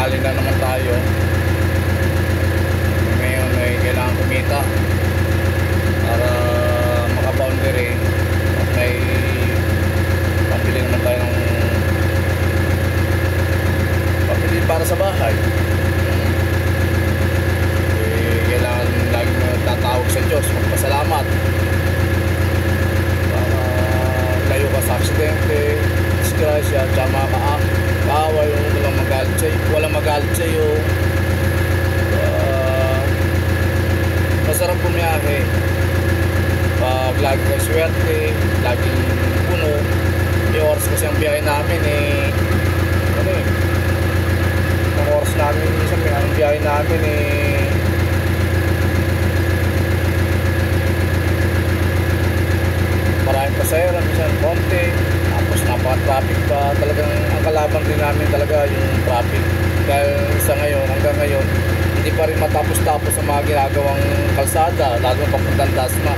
tanghali na naman tayo. Ngayon ay kailangan kumita para makaboundary at may pambili naman tayo ng pambili para sa bahay. Kailangan lagi tatawag sa Diyos, magpasalamat para layo ka sa aksidente, disgrasya, tsama ka kaaway, walang magalit sa'yo. Masarap pumiyahe pag lagi kang swerte, laging puno. Yung oras kasi ang biyahe namin ang oras namin ang biyahe namin maraming pasahero, minsan konti, tapos napaka-traffic pa. Talagang ang kalaban din namin talaga yung traffic, dahil sa ngayon, hanggang ngayon hindi pa rin matapos-tapos ang mga ginagawang kalsada, lalo na papuntang Dasma.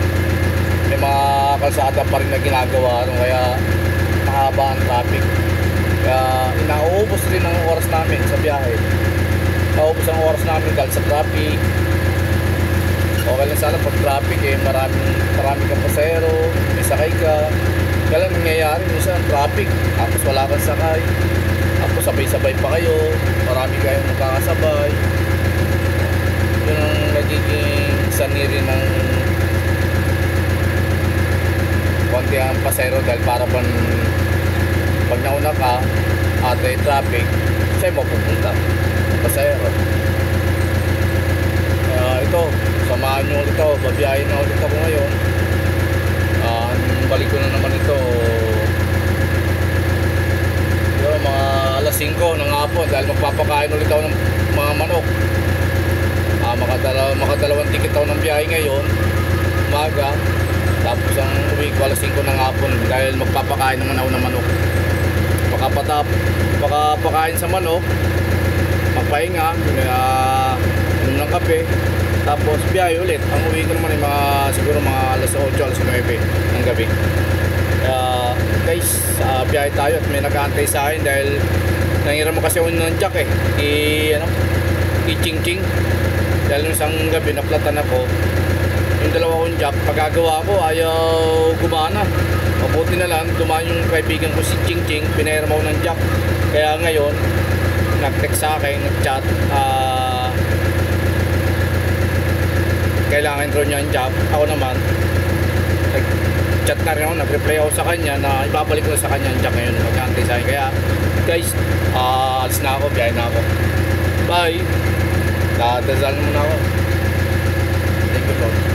May mga kalsada pa rin na ginagawa, kaya mahaba ang traffic, kaya inauubos rin ang oras namin sa biyahe. Nauubos ang oras namin dahil sa traffic. Okay lang sana pag traffic marami kang pasahero, may sakay ka. Kaya lang nangyayari minsan traffic, tapos wala kang sakay, tapos sabay-sabay pa kayo, marami kayong magkakasabay. Yun ang nagiging saniri ng konti ang pasahero, dahil para pag nauna ka at may traffic, sa'yo mapupunta pasahero. Ito, samahan nyo ulit ako, babiyahin na ulit ako ngayon. Balik ko na naman ito mga alas 5 ng hapon, dahil magpapakain ulit ako ng mga manok. Makadalawang ticket ako ng biyahe ngayon, umaga, tapos ang uwi ko alas 5 ng hapon, dahil magpapakain naman ako ng manok. Makapakain sa manok, magpahinga, inom ng kape, tapos biyahe ulit. Ang uwi ko naman ay siguro mga alas 8, alas 9 ng gabi. Guys, biyahe tayo at may nag-aantay sa akin, dahil nangiram mo kasi ako ng jack i-ching-ching. Dahil isang gabi naplatan ako, yung dalawa kong jack, pagagawa ko ayaw gumana. Mabuti na lang dumaan yung kaibigan ko si Ching-Ching, pinahiram ako ng jack. Kaya ngayon nag-text sa akin, nag-chat, kailangan draw niya ang jack. Ako naman nag-chat na rin ako, nag-reply ako sa kanya na ibabalik ko sa kanya ang jack ngayon, mag-aantay sa akin. Kaya guys, alis na ako, biyahe na ako. Bye! Dadasal muna ako. Thank you, Lord.